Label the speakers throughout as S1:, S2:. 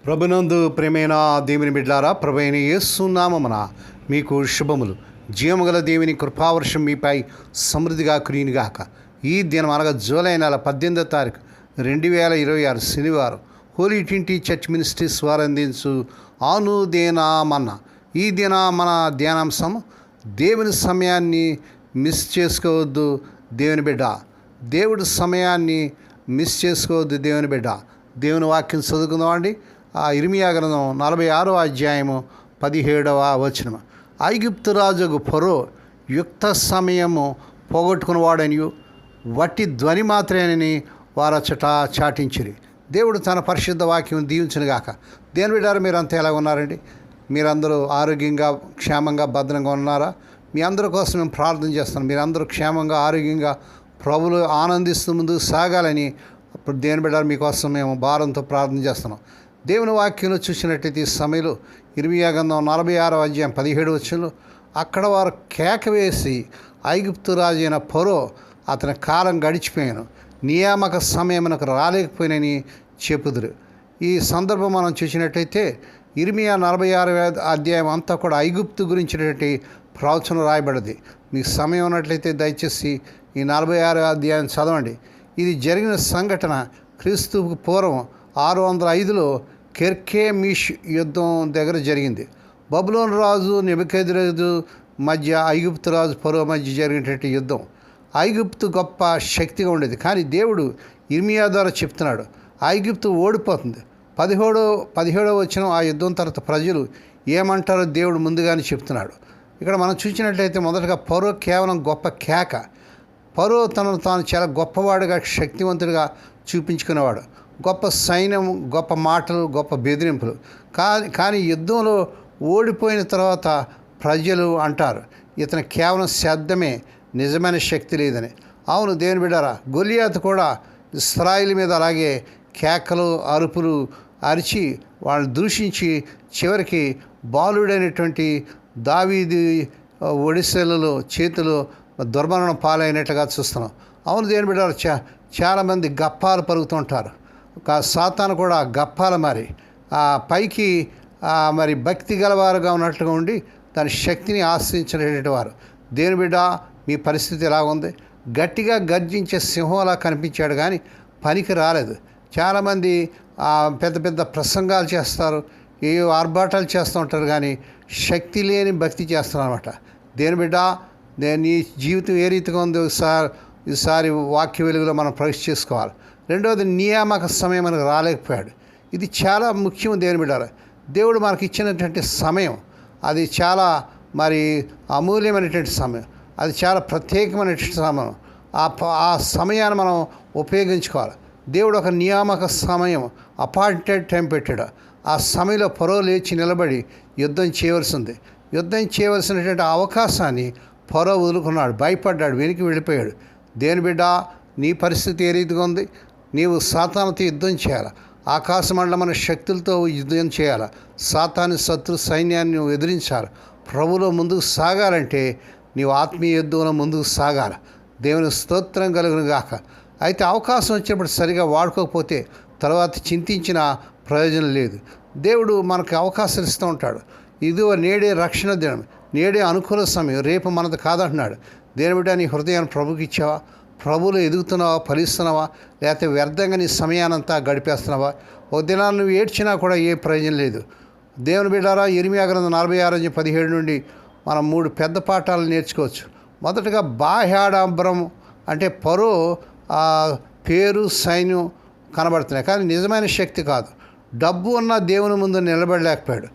S1: ప్రభునందు ప్రేమైన దేవుని బిడ్లారా, ప్రభువైన యేసు నామమున మీకు శుభములు. జీవముగల దేవుని కృపావర్షం మీపై సమృద్ధిగా కురియునుగాక. ఈ దినం అనగా జూలై నెల 18వ తారీఖు 2026 శనివారం హోలీ ట్రింటీ చర్చ్ మినిస్ట్రీస్ వారు అందించు అనుదినమన్న. ఈ దిన మన ధ్యానాంశం దేవుని సమయాన్ని మిస్ చేసుకోవద్దు దేవుని బిడ్డ. దేవుడి సమయాన్ని మిస్ చేసుకోవద్దు దేవుని బిడ్డ. దేవుని వాక్యం చదువుకుందామండి. ఇర్మియా గ్రంథం 46వ అధ్యాయము 17వ వచనం. ఐగుప్తు రాజుకు ఫరో యుక్త సమయము పోగొట్టుకున్నవాడనియు వట్టి ధ్వని మాత్రమేనని వారచట చాటించిరి. దేవుడు తన పరిశుద్ధ వాక్యం దీవించునుగాక. దేని బిడ్డారు, మీరంతా ఎలా ఉన్నారండి? మీరందరూ ఆరోగ్యంగా క్షేమంగా భద్రంగా ఉన్నారా? మీ అందరి కోసం మేము ప్రార్థన చేస్తున్నాం. మీరందరూ క్షేమంగా ఆరోగ్యంగా ప్రభువులు ఆనందిస్తూ ముందుకు సాగాలని ఇప్పుడు దేని బిడ్డారు మీకోసం మేము భారంతో ప్రార్థన చేస్తున్నాం. దేవుని వాక్యంలో చూసినట్టయితే ఈ సమయంలో ఇర్మియా గ్రంథం 46వ అధ్యాయం 17 వచనంలో అక్కడ వారు కేక వేసి ఐగుప్తు రాజు అయిన ఫరో అతని కాలం గడిచిపోయాను, నియామక సమయమునకు రాలేకపోయినని చెప్పుదురు. ఈ సందర్భం మనం చూసినట్టయితే ఇర్మియా 46వ అధ్యాయం అంతా కూడా ఐగుప్తు గురించినటువంటి ప్రవచనం రాయబడింది. మీకు సమయం ఉన్నట్లయితే దయచేసి ఈ 46వ అధ్యాయం చదవండి. ఇది జరిగిన సంఘటన క్రీస్తుకు పూర్వం 605లో కెర్కెమీష్ యుద్ధం దగ్గర జరిగింది. బబులోను రాజు నెబుకద్నెజరు మధ్య ఐగుప్తు రాజు ఫరో మధ్య జరిగినటువంటి యుద్ధం. ఐగుప్తు గొప్ప శక్తిగా ఉండేది, కానీ దేవుడు ఇర్మియా ద్వారా చెప్తున్నాడు ఐగుప్తు ఓడిపోతుంది. 17వ వచనం ఆ యుద్ధం తర్వాత ప్రజలు ఏమంటారో దేవుడు ముందుగానే చెప్తున్నాడు. ఇక్కడ మనం చూసినట్లయితే మొదటగా ఫరో కేవలం గొప్ప కేక. ఫరో తనను తాను చాలా గొప్పవాడుగా శక్తివంతుడిగా చూపించుకునేవాడు. గొప్ప సైన్యం, గొప్ప మాటలు, గొప్ప బెదిరింపులు. కానీ యుద్ధంలో ఓడిపోయిన తర్వాత ప్రజలు అంటారు ఇతను కేవలం శబ్దమే, నిజమైన శక్తి లేదని. అవును దేవుని బిడ్డారా, గొలియాతు కూడా ఇశ్రాయేలు మీద అలాగే కేకలు అరుపులు అరిచి వాళ్ళని దూషించి చివరికి బాలుడైనటువంటి దావీదు ఒడిశలలో చేతిలో దుర్మరణం పాలైనట్లుగా చూస్తున్నాం. అవును దేవుని బిడ్డారా, చాలామంది గప్పాలు పలుకుతుంటారు. సాతాను కూడా గప్పాల మరి పైకి మరి భక్తి గలవారుగా ఉన్నట్లుగా ఉండి దాని శక్తిని ఆశ్రయించినటువంటి వారు. దేవుని బిడ్డ, మీ పరిస్థితి ఎలా ఉంది? గట్టిగా గర్జించే సింహంలా కనిపించాడు కానీ పనికి రాలేదు. చాలామంది పెద్ద పెద్ద ప్రసంగాలు చేస్తారు, ఏవో ఆర్భాటాలు చేస్తూ ఉంటారు, కానీ శక్తి లేని భక్తి చేస్తున్నారు అనమాట. దేవుని బిడ్డ, నీ జీవితం ఏ రీతిగా ఉంది ఈసారి వాక్య వెలుగులో మనం పరీక్ష చేసుకోవాలి. రెండవది, నియామక సమయం మనకు రాలేకపోయాడు. ఇది చాలా ముఖ్యం దేవుని బిడ్డారు. దేవుడు మనకి ఇచ్చినటువంటి సమయం అది చాలా మరి అమూల్యమైనటువంటి సమయం, అది చాలా ప్రత్యేకమైనటువంటి సమయం. ఆ సమయాన్ని మనం ఉపయోగించుకోవాలి. దేవుడు ఒక నియామక సమయం, అపాయింటెడ్ టైం పెట్టాడు. ఆ సమయంలో ఫరో లేచి నిలబడి యుద్ధం చేయవలసింది. యుద్ధం చేయవలసినటువంటి అవకాశాన్ని ఫరో వదులుకున్నాడు, భయపడ్డాడు, వెనక్కి వెళ్ళిపోయాడు. దేని బిడ్డ, నీ పరిస్థితి ఏ రీతిగా ఉంది? నీవు సాతానుతో యుద్ధం చేయాలి, ఆకాశమండలమైన శక్తులతో యుద్ధం చేయాలి, సాతాను శత్రు సైన్యాన్ని నువ్వు ఎదిరించాలి. ప్రభువులో ముందుకు సాగాలంటే నీవు ఆత్మీయ యుద్ధంలో ముందుకు సాగాలి. దేవుని స్తోత్రం కలుగును గాక. అయితే అవకాశం వచ్చినప్పుడు సరిగా వాడుకోకపోతే తర్వాత చింతించిన ప్రయోజనం లేదు. దేవుడు మనకు అవకాశాలు ఇస్తూ ఉంటాడు. ఇదిగో నేడే రక్షణ దినం, నేడే అనుకూల సమయం, రేపు మనది కాదంటున్నాడు. దేని బిడ్డ, నీ హృదయాన్ని ప్రభుకి ఇచ్చావా? ప్రభువులు ఎదుగుతున్నావా, ఫలిస్తున్నావా, లేకపోతే వ్యర్థంగా నీ సమయానంతా గడిపేస్తున్నావా? ఒక దినాన్ని నువ్వు ఏడ్చినా కూడా ఏ ప్రయోజనం లేదు. దేవుని బిడ్డారా, ఇర్మియా గ్రంథం 46:17 నుండి మనం 3 పెద్ద పాఠాలు నేర్చుకోవచ్చు. మొదటగా బాహ్యాడంబరం అంటే ఫరో పేరు సైన్యం కనబడుతున్నాయి, కానీ నిజమైన శక్తి కాదు. డబ్బు ఉన్నా దేవుని ముందు నిలబడలేకపోయాడు.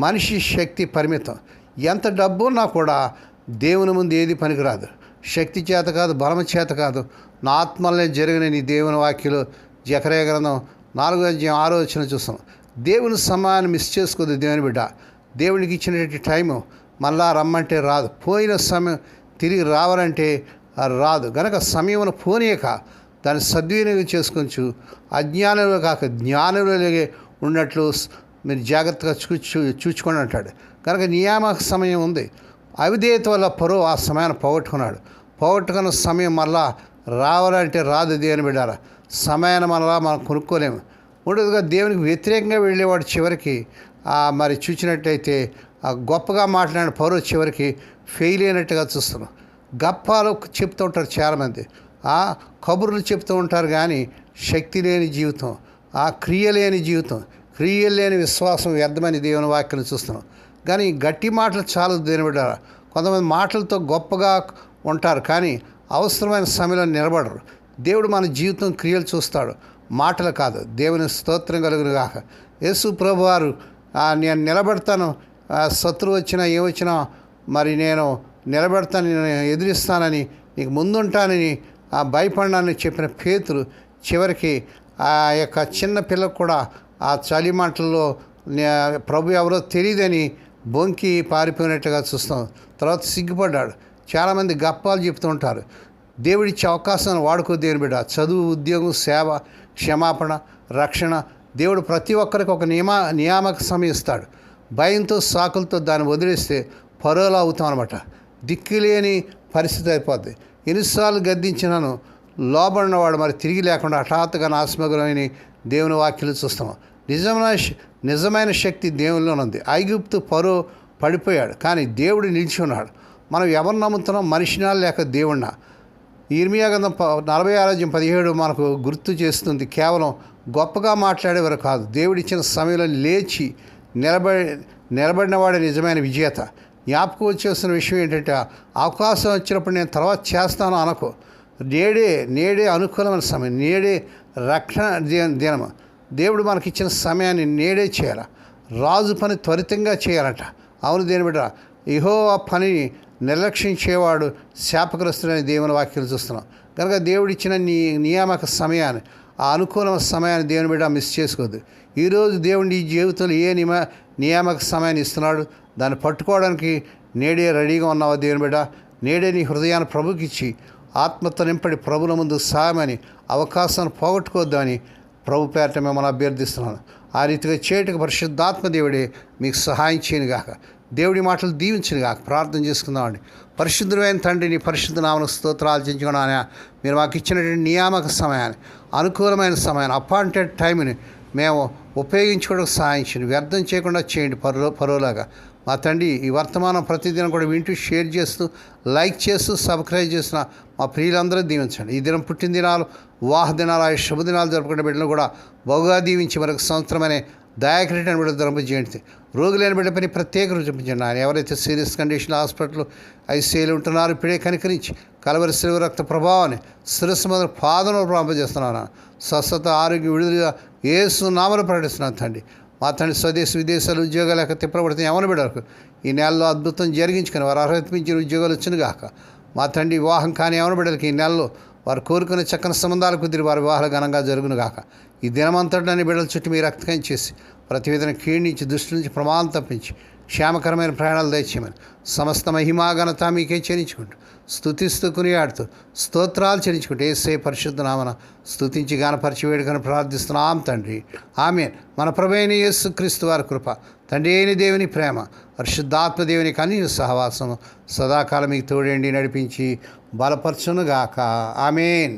S1: మనిషి శక్తి పరిమితం. ఎంత డబ్బు ఉన్నా కూడా దేవుని ముందు ఏది పనికిరాదు. శక్తి చేత కాదు, బలము చేత కాదు, నా ఆత్మలనే జరిగిన నీ దేవుని వాక్యలో జకర్యా గ్రంథం 4:6 వచ్చిన చూస్తాం. దేవుని సమయాన్ని మిస్ చేసుకోదు దేవుని బిడ్డ. దేవునికి ఇచ్చినటువంటి టైము మళ్ళా రమ్మంటే రాదు. పోయిన సమయం తిరిగి రావాలంటే రాదు. గనక సమయమును పోనీయక దాన్ని సద్వినియోగం చేసుకోవచ్చు. అజ్ఞానంలో కాక జ్ఞానంలో ఉన్నట్లు మీరు జాగ్రత్తగా చూచుకొని అంటాడు. కనుక నియామక సమయం ఉంది. అవిధేయత వల్ల ఫరో ఆ సమయాన్ని పోగొట్టుకున్న సమయం మళ్ళా రావాలంటే రాదు దేవుని బిడ్డారా. సమయాన్ని మళ్ళా మనం కొనుక్కోలేము. మూడవదిగా దేవునికి వ్యతిరేకంగా వెళ్ళేవాడు చివరికి మరి చూసినట్టయితే గొప్పగా మాట్లాడిన పౌరు చివరికి ఫెయిల్ అయినట్టుగా చూస్తున్నాం. గప్పాలు చెప్తూ ఉంటారు చాలామంది, కబుర్లు చెప్తూ ఉంటారు కానీ శక్తి లేని జీవితం, క్రియ లేని జీవితం, క్రియలు లేని విశ్వాసం వ్యర్థమని దేవుని వాక్యం చూస్తున్నాం. కానీ గట్టి మాటలు చాలు దేని బిడ్డ. కొంతమంది మాటలతో గొప్పగా ఉంటారు కానీ అవసరమైన సమయంలో నిలబడరు. దేవుడు మన జీవితం క్రియలు చూస్తాడు, మాటలు కాదు. దేవుని స్తోత్రం కలుగును గాక. యేసు ప్రభువారు నేను నిలబెడతాను, శత్రువు వచ్చినా ఏమొచ్చినా మరి నేను నిలబెడతాను, నేను ఎదిరిస్తానని, నీకు ముందుంటానని భయపడినానని చెప్పిన పేతురు చివరికి ఆ యొక్క చిన్న పిల్లకు కూడా ఆ చలి మంటల్లో ప్రభు ఎవరో తెలియదని బొంకి పారిపోయినట్టుగా చూస్తాం. తర్వాత సిగ్గుపడ్డాడు. చాలామంది గప్పాలు చెప్తూ ఉంటారు. దేవుడిచ్చే అవకాశాన్ని వాడుకో దేవుని బిడ్డ. చదువు, ఉద్యోగం, సేవ, క్షమాపణ, రక్షణ, దేవుడు ప్రతి ఒక్కరికి ఒక నియామక సమయం ఇస్తాడు. భయంతో సాకులతో దాన్ని వదిలేస్తే పరోలా అవుతాం అనమాట. దిక్కులేని పరిస్థితి అయిపోద్ది. ఎన్నిసార్లు గద్దించినాను లోబడినవాడు మరి తిరిగి లేకుండా హఠాత్తుగా నాశమగులమైన దేవుని వాక్యాలు చూస్తాం. నిజమైన శక్తి దేవునిలోనుంది. ఐగుప్తు ఫరో పడిపోయాడు కానీ దేవుడు నిలిచి ఉన్నాడు. మనం ఎవరు నమ్ముతున్నాం, మనిషినా లేక దేవుడినా? ఇర్మియా గ్రంథం 46:17 మనకు గుర్తు చేస్తుంది. కేవలం గొప్పగా మాట్లాడేవారు కాదు, దేవుడిచ్చిన సమయంలో లేచి నిలబడినవాడే నిజమైన విజేత. జ్ఞాపకం వచ్చేస్తున్న విషయం ఏంటంటే, అవకాశం వచ్చినప్పుడు నేను తర్వాత చేస్తాను అనుకో. నేడే అనుకూలమైన సమయం, నేడే రక్షణ దినము. దేవుడు మనకిచ్చిన సమయాన్ని నేడే చేయాలి. రాజు పని త్వరితంగా చేయాలట. అవును దేని బిడ్డ, యెహోవా పనిని నిర్లక్ష్యించేవాడు శాపగ్రస్తుడని దేవుని వాక్యాలు చూస్తున్నాం. కనుక దేవుడిచ్చిన నియామక సమయాన్ని, ఆ అనుకూలమైన సమయాన్ని దేవుని బిడ్డ మిస్ చేసుకోవద్దు. ఈరోజు దేవుడు నీ జీవితంలో ఏ నియామక సమయాన్ని ఇస్తున్నాడు, దాన్ని పట్టుకోవడానికి నేడే రెడీగా ఉన్నావా దేవుని బిడ్డ? నేడే నీ హృదయాన్ని ప్రభుకిచ్చి ఆత్మతో నింపడి ప్రభుల ముందు సాయమని అవకాశాన్ని పోగొట్టుకోవద్దని ప్రభు పేరట మిమ్మల్ని అభ్యర్థిస్తున్నాను. ఆ రీతిగా చేయటకు పరిశుద్ధాత్మ దేవుడే మీకు సహాయం చేయను గాక. దేవుడి మాటలు దీవించను గాక. ప్రార్థన చేసుకుందామండి. పరిశుద్ధమైన తండ్రి, నీ పరిశుద్ధ నామమునకు స్తోత్రాలు చెల్లించుకున్నాను. మీరు మాకు ఇచ్చినటువంటి నియామక సమయాన్ని, అనుకూలమైన సమయాన్ని, అపాయింటెడ్ టైంని మేము ఉపయోగించుకోవడానికి సహాయం చేయండి. వ్యర్థం చేయకుండా చేయండి పరోలాగా. మా తండ్రి, ఈ వర్తమానం ప్రతిదినం కూడా వింటూ షేర్ చేస్తూ, లైక్ చేస్తూ, సబ్స్క్రైబ్ చేసిన మా ప్రియులందరూ దీవించండి. ఈ దినం పుట్టిన దినాలు, వివాహ దినాలు, ఆ శుభదినాలు జరుపుకునే బిడ్డలు కూడా బహుగా దీవించి మరొక సంవత్సరమనే దయాకరీటని బిడ్డ ధరింపజేయండి. రోగులైన బిడ్డపైన ప్రత్యేక చూపించండి. ఆయన ఎవరైతే సీరియస్ కండిషన్ హాస్పిటల్ ఐసీయూలు ఉంటున్నారో ఇప్పుడే కనికరించి కలవరి శిలువ రక్త ప్రభావాన్ని శిరస్సు మొదలు పాదములు ప్రారంభిస్తున్నాను. స్వస్థత, ఆరోగ్య, విడుదల యేసు నామమున ప్రకటిస్తున్నాను తండ్రి. మా తండ్రి స్వదేశ విదేశాలు ఉద్యోగాలు లేక తిప్పబడుతున్న ఎవరి బిడ్డలకు ఈ నెలలో అద్భుతం జరిగించుకొని వారు అర్హత మించిన ఉద్యోగాలు వచ్చిన గాక. మా తండ్రి, వివాహం కానీ ఎవరి బిడ్డలకి ఈ నెలలో వారు కోరుకునే చక్కని సంబంధాలు కుదిరి వారి వివాహాలు ఘనంగా జరుగును గాక. ఈ దినమంతటాన్ని బిడ్డల చుట్టూ మీరు రక్తకం చేసి ప్రతి విధంగా కీడించి దృష్టి నుంచి ప్రమాదం తప్పించి క్షేమకరమైన ప్రయాణాలు దయచేయమని సమస్త మహిమా ఘనత మీకే చెల్లించుకుంటూ స్తుతిస్తూ కొనియాడుతూ స్తోత్రాలు చెల్లించుకుంటూ యేసే పరిశుద్ధ నామమున స్తుతించి గానపరిచి వేడుకని ప్రార్థిస్తున్నాం తండ్రి. ఆమేన్. మన ప్రభువైన యేసుక్రీస్తు వారి కృప, తండ్రి అయిన దేవుని ప్రేమ, పరిశుద్ధాత్మ దేవుని కన్య సహవాసం సదాకాలం మీకు తోడేండి నడిపించి బలపరచునుగాక. ఆమేన్.